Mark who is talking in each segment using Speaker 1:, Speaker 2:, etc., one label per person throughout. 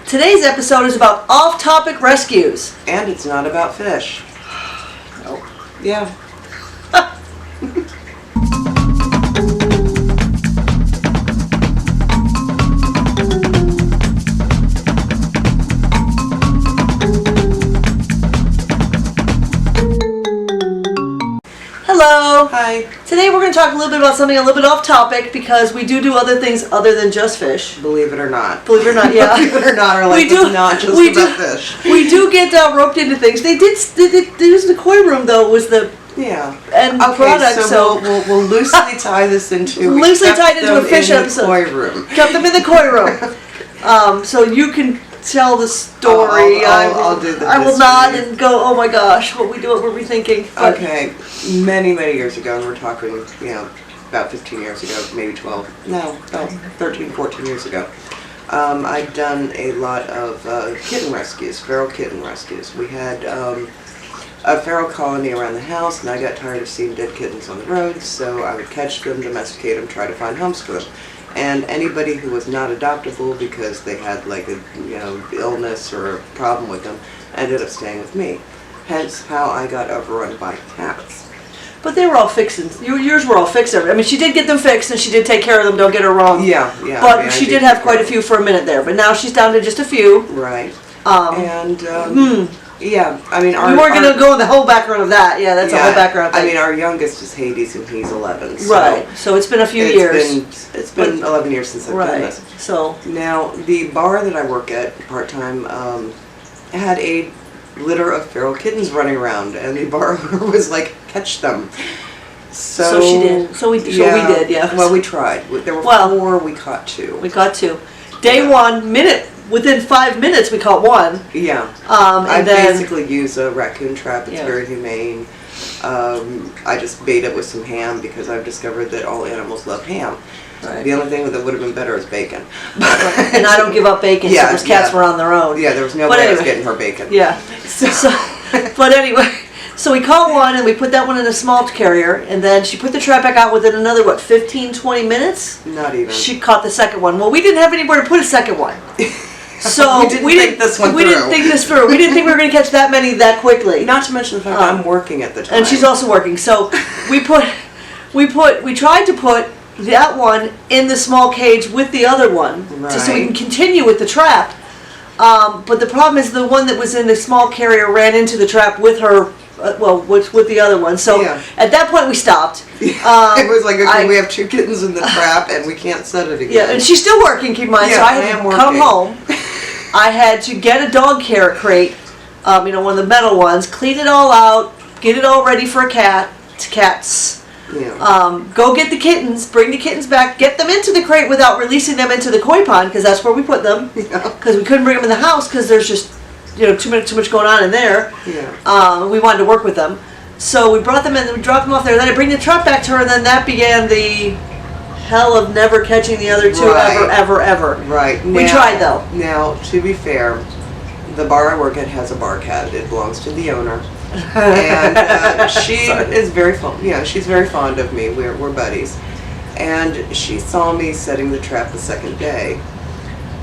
Speaker 1: Today's episode is about off-topic rescues.
Speaker 2: And it's not about fish.
Speaker 1: Nope.
Speaker 2: Yeah.
Speaker 1: Hello.
Speaker 2: Hi.
Speaker 1: Today we're going to talk a little bit about something a little bit off-topic because we do other things other than just fish.
Speaker 2: Believe it or not.
Speaker 1: Believe it or not, yeah.
Speaker 2: Believe it or not, our life is not just about fish.
Speaker 1: We do get roped into things. They use the koi room though was the end product.
Speaker 2: So we'll loosely tie this into
Speaker 1: loosely tied into a fish episode.
Speaker 2: Koi room.
Speaker 1: Kept them in the koi room. So you can tell the story.
Speaker 2: I'll do the
Speaker 1: I will nod and go, oh my gosh, what were we thinking? But
Speaker 2: okay, many years ago, and we're talking, about 15 years ago, maybe 12, no, about 13, 14 years ago. I'd done a lot of kitten rescues, feral kitten rescues. We had a feral colony around the house, and I got tired of seeing dead kittens on the road, so I would catch them, domesticate them, try to find homes for them. And anybody who was not adoptable because they had like a illness or a problem with them ended up staying with me. Hence how I got overrun by cats.
Speaker 1: But they were all fixed. Yours were all fixed. I mean, she did get them fixed and she did take care of them. Don't get her wrong.
Speaker 2: Yeah.
Speaker 1: But she did have quite a few for a minute there. But now she's down to just a few.
Speaker 2: Right.
Speaker 1: Yeah,
Speaker 2: I mean,
Speaker 1: we weren't going to go in the whole background of that. Yeah, that's a whole background thing.
Speaker 2: I mean, our youngest is Hades, and he's 11. So
Speaker 1: right. So it's been a few years.
Speaker 2: It's been 11 years since I've done this.
Speaker 1: So
Speaker 2: now the bar that I work at part time had a litter of feral kittens running around, and the bar owner was like, "Catch them." So
Speaker 1: she did. So we did. Yeah.
Speaker 2: Well, we tried. There were 4. We caught 2.
Speaker 1: We caught 2. Day 1 minute. Within 5 minutes, we caught 1.
Speaker 2: Yeah.
Speaker 1: I
Speaker 2: basically use a raccoon trap. It's very humane. I just bait it with some ham because I've discovered that all animals love ham.
Speaker 1: Right.
Speaker 2: The only thing that would have been better is bacon.
Speaker 1: And I don't give up bacon, so those cats were on their own.
Speaker 2: Yeah, there was no way I was getting her bacon.
Speaker 1: Yeah. But anyway, so we caught 1 and we put that one in a small carrier, and then she put the trap back out within another, 15, 20 minutes?
Speaker 2: Not even.
Speaker 1: She caught the second one. Well, we didn't have anywhere to put a second one. So
Speaker 2: we didn't think this through.
Speaker 1: We didn't think this through. We didn't think we were going to catch that many that quickly.
Speaker 2: Not to mention the fact that I'm working at the time.
Speaker 1: And she's also working. So we tried to put that one in the small cage with the other one, so we can continue with the trap. But the problem is the one that was in the small carrier ran into the trap with her. With the other one. So at that point we stopped.
Speaker 2: It was like, okay, we have 2 kittens in the trap and we can't set it again.
Speaker 1: Yeah, and she's still working, keep in mind. So I had to come home. I had to get a dog care crate, one of the metal ones, clean it all out, get it all ready for cats.
Speaker 2: Yeah.
Speaker 1: Go get the kittens, bring the kittens back, get them into the crate without releasing them into the koi pond, because that's where we put them. Because we couldn't bring them in the house because there's just too much going on in there.
Speaker 2: Yeah.
Speaker 1: We wanted to work with them. So we brought them in, we dropped them off there, then I bring the trap back to her, and then that began the hell of never catching the other 2 ever.
Speaker 2: Right.
Speaker 1: We tried though.
Speaker 2: Now, to be fair, the bar I work at has a bar cat. It belongs to the owner. And she is very fond. Yeah, she's very fond of me. We're buddies. And she saw me setting the trap the second day.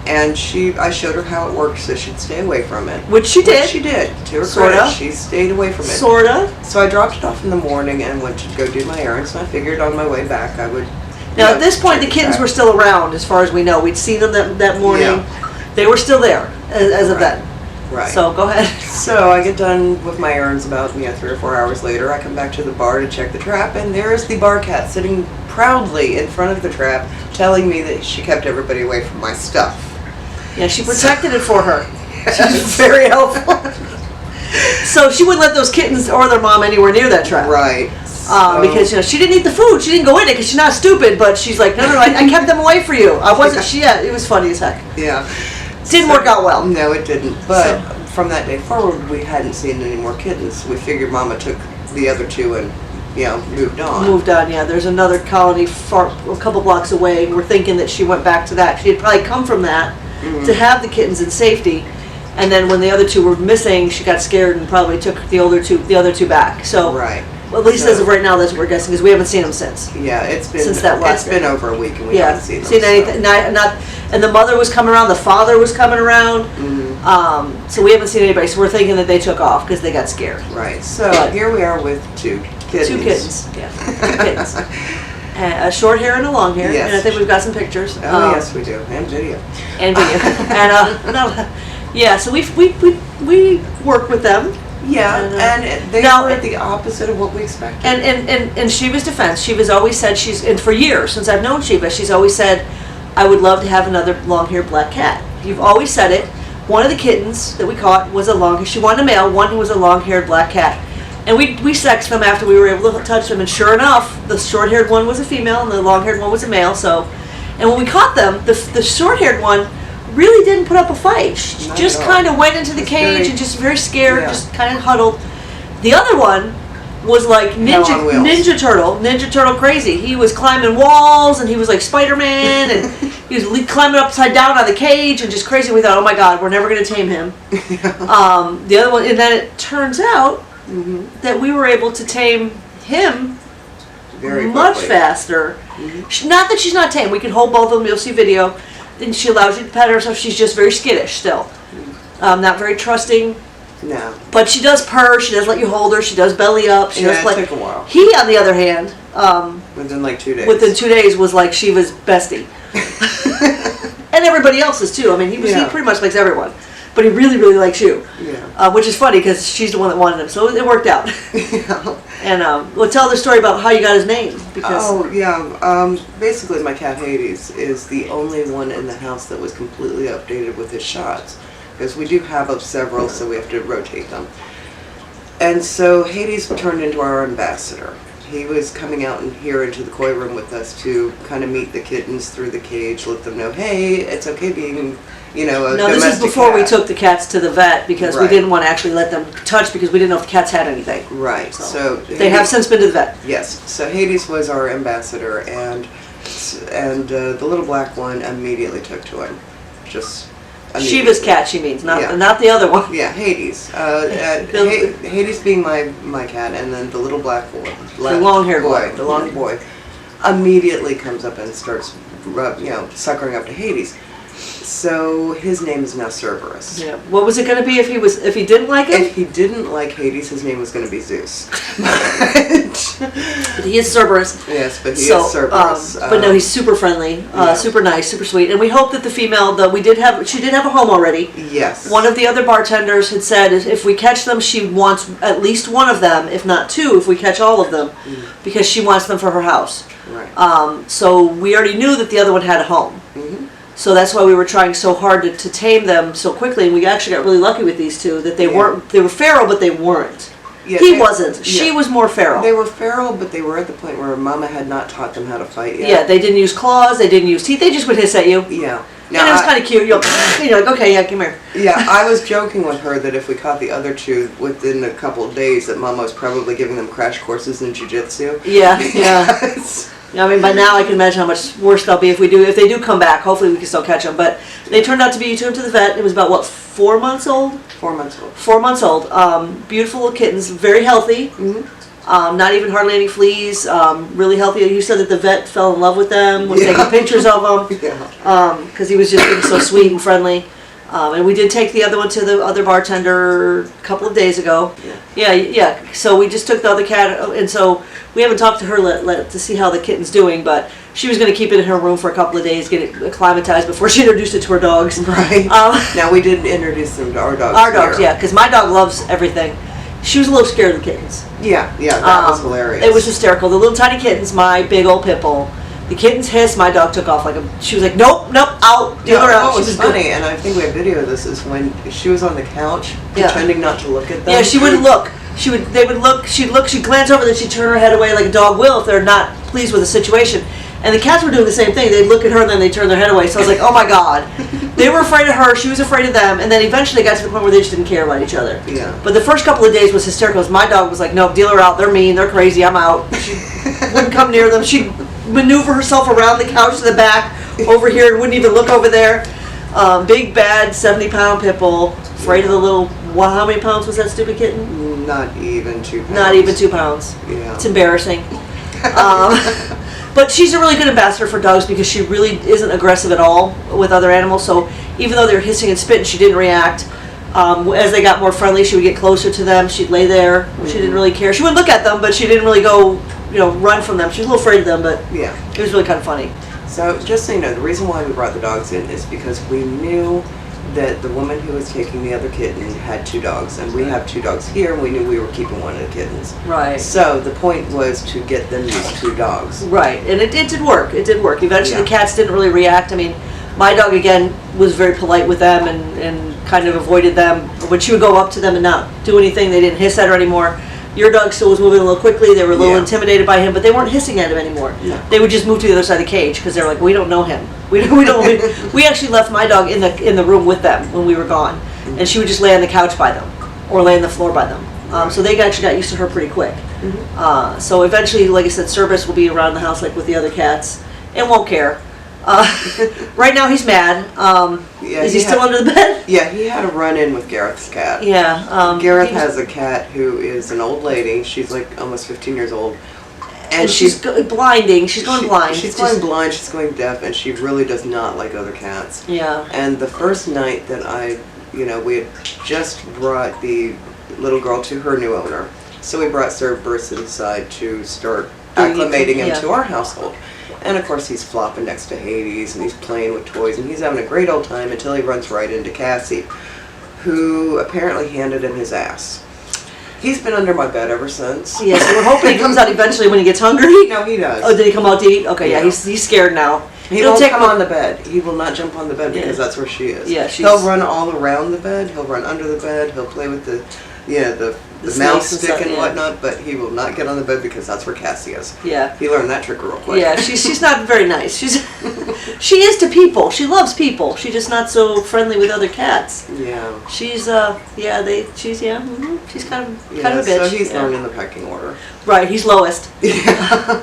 Speaker 2: And I showed her how it worked so she'd stay away from it.
Speaker 1: Which she did.
Speaker 2: To her credit, she stayed away from it.
Speaker 1: Sorta.
Speaker 2: So I dropped it off in the morning and went to go do my errands. And I figured on my way back I would...
Speaker 1: Now at this point the kittens were still around as far as we know. We'd seen them that morning. Yeah. They were still there as of then.
Speaker 2: Right.
Speaker 1: So go ahead.
Speaker 2: So I get done with my errands about 3 or 4 hours later. I come back to the bar to check the trap, and there's the bar cat sitting proudly in front of the trap telling me that she kept everybody away from my stuff.
Speaker 1: Yeah, she protected it for her. She's very helpful. So she wouldn't let those kittens or their mom anywhere near that trap.
Speaker 2: Right.
Speaker 1: Because she didn't eat the food. She didn't go in it because she's not stupid. But she's like, no, I kept them away for you. I wasn't. It was funny as heck.
Speaker 2: Yeah.
Speaker 1: Didn't work out well.
Speaker 2: No, it didn't. But from that day forward, we hadn't seen any more kittens. We figured Mama took the other 2 and moved on.
Speaker 1: Yeah. There's another colony a couple blocks away. We're thinking that she went back to that. She had probably come from that to have the kittens in safety. And then when the other 2 were missing, she got scared and probably took the other two back. So at least as of right now, that's what we're guessing, because we haven't seen them since.
Speaker 2: Yeah, it's been
Speaker 1: since that last
Speaker 2: been over a week and we haven't seen them.
Speaker 1: Anything. Not And the mother was coming around, the father was coming around. So we haven't seen anybody, so we're thinking that they took off because they got scared.
Speaker 2: Right. So here we are with two kittens.
Speaker 1: Two kittens, yeah. 2 kittens. A short hair and a long hair.
Speaker 2: Yes.
Speaker 1: And I think we've got some pictures.
Speaker 2: Oh, yes, we do. And video.
Speaker 1: And video. And, so we work with them.
Speaker 2: Yeah, and they
Speaker 1: now,
Speaker 2: were the opposite of what we expected.
Speaker 1: And Shiva's defense, Shiva's always said and for years, since I've known Shiva, she's always said, I would love to have another long-haired black cat. You've always said it. One of the kittens that we caught was she wanted a male, one who was a long-haired black cat. And we sexed them after we were able to touch them, and sure enough, the short-haired one was a female and the long-haired one was a male. And when we caught them, the short-haired one really didn't put up a fight. She just kind of went into the cage and just very scared, just kind of huddled. The other one was like Ninja Turtle crazy. He was climbing walls and he was like Spider-Man and he was climbing upside down on the cage and just crazy. We thought, oh my God, we're never going to tame him. The other one, and then it turns out that we were able to tame him much faster. Not that she's not tame. We can hold both of them. You'll see video. And she allows you to pet her, so she's just very skittish still. Not very trusting.
Speaker 2: No.
Speaker 1: But she does purr, she does let you hold her, she does belly up. She does
Speaker 2: it took a while.
Speaker 1: He, on the other hand,
Speaker 2: within like 2 days.
Speaker 1: Within 2 days was like Shiva's bestie. And everybody else's too. I mean, he pretty much likes everyone. But he really, really likes you. Yeah. Which is funny because she's the one that wanted him. So it worked out. Yeah. And we'll tell the story about how you got his name. Because
Speaker 2: basically my cat Hades is the only one in the house that was completely updated with his shots. Because we do have several, so we have to rotate them. And so Hades turned into our ambassador. He was coming out here into the koi room with us to kind of meet the kittens through the cage, let them know, hey, it's okay being, a
Speaker 1: No,
Speaker 2: domestic
Speaker 1: this is before
Speaker 2: cat.
Speaker 1: we took the cats to the vet because we didn't want to actually let them touch because we didn't know if the cats had anything.
Speaker 2: Right. So
Speaker 1: they have since been to the vet.
Speaker 2: Yes. So Hades was our ambassador, and the little black one immediately took to him.
Speaker 1: Shiva's cat, she means, not the other one.
Speaker 2: Yeah, Hades. Hades being my cat, and then the little black boy,
Speaker 1: the long-haired boy,
Speaker 2: the long boy, immediately comes up and starts, suckering up to Hades. So his name is now Cerberus.
Speaker 1: Yeah. What was it going to be if he didn't like him?
Speaker 2: If he didn't like Hades, his name was going to be Zeus.
Speaker 1: But he is Cerberus.
Speaker 2: Yes, but he is Cerberus.
Speaker 1: But no, he's super friendly, super nice, super sweet, and we hope that the female she did have a home already.
Speaker 2: Yes.
Speaker 1: One of the other bartenders had said if we catch them, she wants at least one of them, if not two, if we catch all of them, because she wants them for her house.
Speaker 2: Right.
Speaker 1: So we already knew that the other one had a home. So that's why we were trying so hard to tame them so quickly, and we actually got really lucky with these two, that they were feral, but they weren't.
Speaker 2: Yeah,
Speaker 1: he wasn't. She was more feral.
Speaker 2: They were feral, but they were at the point where Mama had not taught them how to fight yet.
Speaker 1: Yeah, they didn't use claws, they didn't use teeth, they just would hiss at you.
Speaker 2: Yeah.
Speaker 1: Now, and it was kind of cute. You're like, okay, yeah, come here.
Speaker 2: Yeah, I was joking with her that if we caught the other two within a couple of days, that Mama was probably giving them crash courses in jiu-jitsu.
Speaker 1: Yeah, yeah. I mean, by now I can imagine how much worse they'll be if they do come back. Hopefully we can still catch them. But they turned out to be, you took them to the vet. It was about, 4 months old?
Speaker 2: 4 months old.
Speaker 1: 4 months old. Beautiful little kittens, very healthy. Not even hardly any fleas. Really healthy. You said that the vet fell in love with them, was taking pictures of them. Because he was just being so sweet and friendly. And we did take the other one to the other bartender a couple of days ago. Yeah. So we just took the other cat, and so we haven't talked to her to see how the kitten's doing, but she was going to keep it in her room for a couple of days, get it acclimatized before she introduced it to her dogs.
Speaker 2: Right. Now we did introduce them to our dogs.
Speaker 1: Our dogs, yeah, because my dog loves everything. She was a little scared of the kittens.
Speaker 2: Yeah, that was hilarious.
Speaker 1: It was hysterical. The little tiny kittens, my big old pit bull. The kittens hissed, my dog took off she was like, nope, out, deal her out.
Speaker 2: What was funny, and I think we have video of this, is when she was on the couch, pretending not to look at them.
Speaker 1: Yeah, she wouldn't look. They would look, she'd glance over, then she'd turn her head away like a dog will if they're not pleased with the situation. And the cats were doing the same thing. They'd look at her and then they'd turn their head away. So I was like, oh my God. They were afraid of her, she was afraid of them, and then eventually they got to the point where they just didn't care about each other.
Speaker 2: Yeah.
Speaker 1: But the first couple of days was hysterical. My dog was like, nope, deal her out, they're mean, they're crazy, I'm out. She wouldn't come near them. She'd maneuver herself around the couch to the back, over here, and wouldn't even look over there. Big, bad, 70-pound pit bull, afraid of the little, how many pounds was that stupid kitten?
Speaker 2: Not even 2 pounds.
Speaker 1: Not even 2 pounds.
Speaker 2: Yeah.
Speaker 1: It's embarrassing. But she's a really good ambassador for dogs because she really isn't aggressive at all with other animals. So even though they're hissing and spitting, she didn't react. As they got more friendly, she would get closer to them. She'd lay there. She didn't really care. She would look at them, but she didn't really go, run from them. She was a little afraid of them, but
Speaker 2: yeah,
Speaker 1: it was really kind of funny.
Speaker 2: So just so you know, the reason why we brought the dogs in is because we knew that the woman who was taking the other kitten had 2 dogs, and we have 2 dogs here, and we knew we were keeping one of the kittens.
Speaker 1: Right.
Speaker 2: So the point was to get them these 2 dogs.
Speaker 1: Right, and it did work. It did work. Eventually,
Speaker 2: Yeah.
Speaker 1: the cats didn't really react. I mean, my dog again was very polite with them and kind of avoided them. When she would go up to them and not do anything, they didn't hiss at her anymore. Your dog still was moving a little quickly. They were a little
Speaker 2: Yeah.
Speaker 1: intimidated by him, but they weren't hissing at him anymore.
Speaker 2: No.
Speaker 1: They would just move to the other side of the cage because they were like, we don't know him. We don't. We actually left my dog in the room with them when we were gone, and she would just lay on the couch by them or lay on the floor by them. So they actually got used to her pretty quick. So eventually, like I said, Cerberus will be around the house like with the other cats and won't care. Right now he's mad.
Speaker 2: Yeah,
Speaker 1: is he still under the bed?
Speaker 2: Yeah, he had a run-in with Gareth's cat.
Speaker 1: Yeah.
Speaker 2: Gareth has a cat who is an old lady. She's like almost 15 years old.
Speaker 1: And she's blinding. She's going blind.
Speaker 2: She's going blind, she's going deaf, and she really does not like other cats.
Speaker 1: Yeah.
Speaker 2: And the first night that we had just brought the little girl to her new owner. So we brought Cerberus inside to start acclimating him to our household. And of course he's flopping next to Hades and he's playing with toys and he's having a great old time until he runs right into Cassie, who apparently handed him his ass. He's been under my bed ever since.
Speaker 1: Yeah, so we're hoping he comes out eventually when he gets hungry.
Speaker 2: No, he does.
Speaker 1: Oh, did he come out to eat? Okay, yeah, he's scared now.
Speaker 2: He won't come on the bed. He will not jump on the bed because that's where she is.
Speaker 1: Yeah,
Speaker 2: he'll run all around the bed. He'll run under the bed. He'll play with the mouse stick and whatnot, but he will not get on the bed because that's where Cassie is.
Speaker 1: Yeah.
Speaker 2: He learned that trick real quick.
Speaker 1: Yeah, she's not very nice. She is to people. She loves people. She's just not so friendly with other cats.
Speaker 2: Yeah.
Speaker 1: She's she's kind of a bitch.
Speaker 2: So he's learning the pecking order.
Speaker 1: Right, he's lowest.
Speaker 2: Yeah.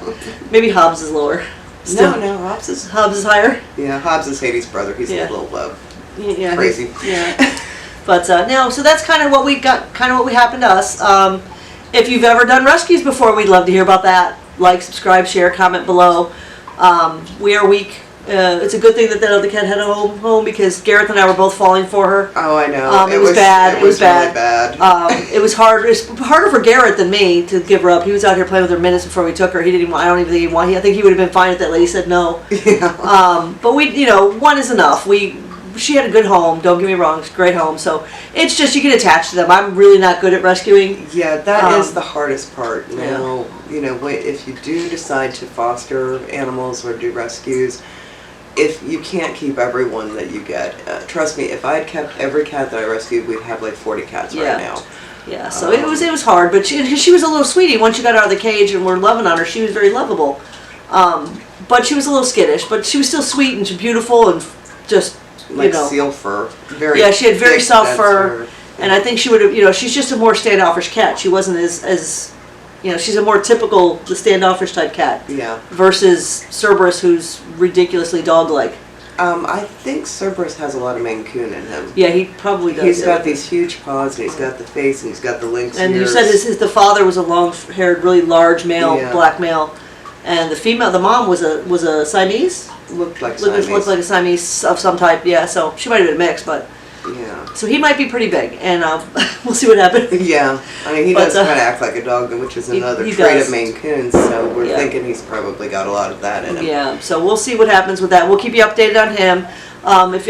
Speaker 1: Maybe Hobbs is lower.
Speaker 2: Still. No, Hobbs is
Speaker 1: higher.
Speaker 2: Yeah, Hobbs is Hades' brother. He's a little crazy.
Speaker 1: Yeah. But no, so that's kind of what we got. Kind of what happened to us. If you've ever done rescues before, we'd love to hear about that. Like, subscribe, share, comment below. We are weak. It's a good thing that other cat had a home because Gareth and I were both falling for her.
Speaker 2: Oh, I know.
Speaker 1: It was bad.
Speaker 2: It was really bad.
Speaker 1: It was hard. It was harder for Gareth than me to give her up. He was out here playing with her minutes before we took her. He didn't even. I don't even think he wanted. I think he would have been fine if that lady said no.
Speaker 2: Yeah.
Speaker 1: But we, one is enough. She had a good home. Don't get me wrong. It's a great home. So it's just you get attached to them. I'm really not good at rescuing.
Speaker 2: Yeah, that is the hardest part. Now, if you do decide to foster animals or do rescues, if you can't keep everyone that you get, trust me, if I had kept every cat that I rescued, we'd have like 40 cats right now.
Speaker 1: Yeah, so it was hard, but she was a little sweetie. Once you got out of the cage and we're loving on her, she was very lovable. But she was a little skittish, but she was still sweet and beautiful and just,
Speaker 2: seal fur.
Speaker 1: She had very soft fur. And I think she would have, she's just a more standoffish cat. She wasn't as she's a more typical, the standoffish type cat.
Speaker 2: Yeah.
Speaker 1: Versus Cerberus, who's ridiculously dog-like.
Speaker 2: I think Cerberus has a lot of Maine Coon in him.
Speaker 1: Yeah, he probably does.
Speaker 2: He's got these huge paws, and he's got the face, and he's got the lynx
Speaker 1: and
Speaker 2: ears.
Speaker 1: You said the father was a long-haired, really large male, black male, and the mom was a Siamese.
Speaker 2: Looked like a
Speaker 1: Siamese of some type. Yeah, so she might have been mixed, but.
Speaker 2: Yeah.
Speaker 1: So he might be pretty big, and we'll see what happens.
Speaker 2: Yeah, I mean he does kind of act like a dog, which is another trait of Maine Coons. So we're thinking he's probably got a lot of that in him.
Speaker 1: Yeah. So we'll see what happens with that. We'll keep you updated on him. If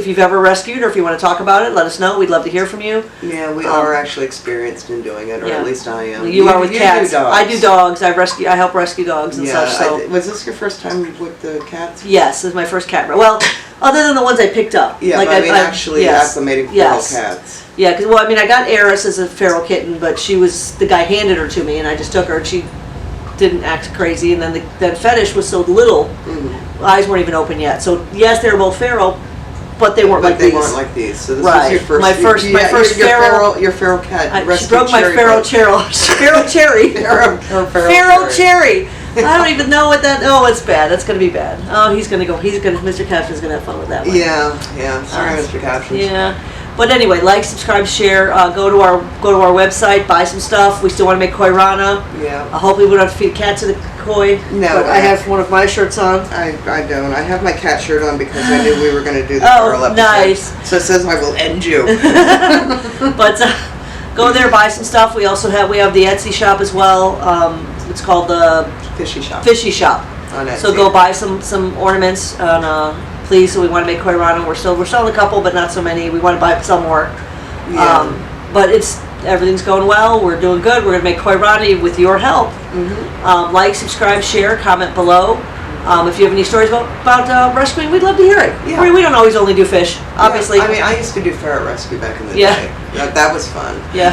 Speaker 1: you've ever rescued or if you want to talk about it, let us know. We'd love to hear from you.
Speaker 2: Yeah, we are actually experienced in doing it, or at least I am.
Speaker 1: You are with cats. Do dogs. I do dogs. I help rescue dogs and such. So
Speaker 2: was this your first time with the cats?
Speaker 1: Yes, this is my first cat. Well, other than the ones I picked up.
Speaker 2: Yeah,
Speaker 1: like
Speaker 2: actually acclimating feral cats.
Speaker 1: Yeah, because I got Eris as a feral kitten, but the guy handed her to me, and I just took her, and she didn't act crazy. And then the fetish was so little, eyes weren't even open yet. So yes, they were both feral, but they weren't like these.
Speaker 2: They weren't like these. So this
Speaker 1: was
Speaker 2: your first.
Speaker 1: My first feral.
Speaker 2: Your feral cat.
Speaker 1: She broke my feral cherry. Feral cherry. Feral cherry. I don't even know what that. Oh, it's bad. That's gonna be bad. Oh, Mr. Caption's gonna have fun with that one.
Speaker 2: Yeah. Sorry, Mr. Caption.
Speaker 1: Yeah. But anyway, like, subscribe, share. Go to our website, buy some stuff. We still want to make koi rana.
Speaker 2: Yeah.
Speaker 1: Hopefully, we don't have to feed cats in the koi.
Speaker 2: No,
Speaker 1: But I have one of my shirts on.
Speaker 2: I don't. I have my cat shirt on because I knew we were going to do the
Speaker 1: Oh,
Speaker 2: Feral episode.
Speaker 1: nice.
Speaker 2: So it says I will end you.
Speaker 1: But go there, buy some stuff. We have the Etsy shop as well. It's called the
Speaker 2: Fishy Shop.
Speaker 1: Fishy Shop.
Speaker 2: On Etsy.
Speaker 1: So go buy some ornaments on please. So we want to make koi rana. We're selling a couple, but not so many. We want to sell more.
Speaker 2: Yeah.
Speaker 1: But everything's going well. We're doing good. We're gonna make koi rana with your help.
Speaker 2: Mm-hmm.
Speaker 1: Like, subscribe, share, comment below. If you have any stories about rescuing, we'd love to hear it.
Speaker 2: Yeah.
Speaker 1: We don't always only do fish, obviously.
Speaker 2: Yeah. I mean, I used to do ferret rescue back in the
Speaker 1: Yeah.
Speaker 2: day. That was fun.
Speaker 1: Yeah.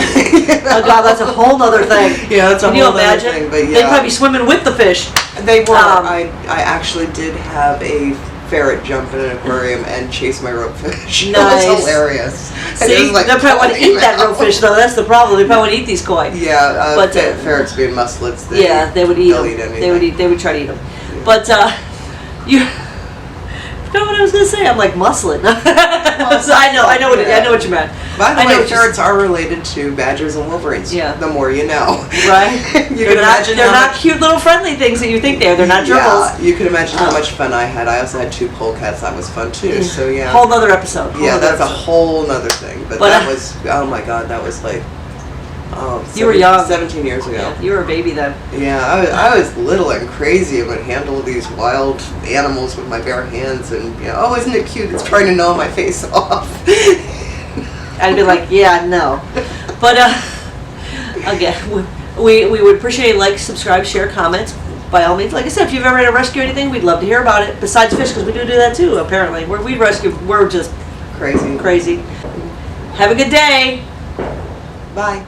Speaker 1: Oh God, that's a whole nother thing.
Speaker 2: Yeah, that's a
Speaker 1: Can you
Speaker 2: whole other
Speaker 1: imagine?
Speaker 2: thing. But yeah,
Speaker 1: They'd probably be swimming with the fish.
Speaker 2: they were. I actually did have a ferret jump in an aquarium and chase my rope fish. It
Speaker 1: Nice.
Speaker 2: was hilarious. And it
Speaker 1: See,
Speaker 2: was like
Speaker 1: they probably want to
Speaker 2: falling
Speaker 1: eat that
Speaker 2: out.
Speaker 1: roe fish though. That's the problem. They probably want to eat these koi.
Speaker 2: Yeah,
Speaker 1: But,
Speaker 2: ferrets being musclets.
Speaker 1: They would eat
Speaker 2: they'll
Speaker 1: them.
Speaker 2: eat anything.
Speaker 1: They would try to eat them. But you. I forgot what I was gonna say. I'm like muscling. So I know what you meant.
Speaker 2: By the
Speaker 1: I know
Speaker 2: way,
Speaker 1: what you-
Speaker 2: ferrets are related to badgers and wolverines.
Speaker 1: Yeah.
Speaker 2: The more you know.
Speaker 1: Right?
Speaker 2: You
Speaker 1: They're
Speaker 2: can imagine
Speaker 1: they're
Speaker 2: how
Speaker 1: not
Speaker 2: much-
Speaker 1: cute little friendly things that you think they are. They're not gerbils.
Speaker 2: Yeah, you can imagine how much fun I had. I also had 2 polecats. That was fun too. So yeah.
Speaker 1: Whole nother episode.
Speaker 2: Yeah, that's a whole nother thing. But
Speaker 1: But,
Speaker 2: that was, oh my god, that was like,
Speaker 1: You were young.
Speaker 2: 17 years ago.
Speaker 1: Yeah, you were a baby then.
Speaker 2: Yeah, I was little and crazy and would handle these wild animals with my bare hands and, oh, isn't it cute? It's trying to gnaw my face off.
Speaker 1: I'd be like, yeah, no. But again, we would appreciate like, subscribe, share, comments. By all means, like I said, if you've ever had to rescue anything, we'd love to hear about it. Besides fish, because we do that too. Apparently, we're just
Speaker 2: Crazy.
Speaker 1: crazy. Have a good day.
Speaker 2: Bye.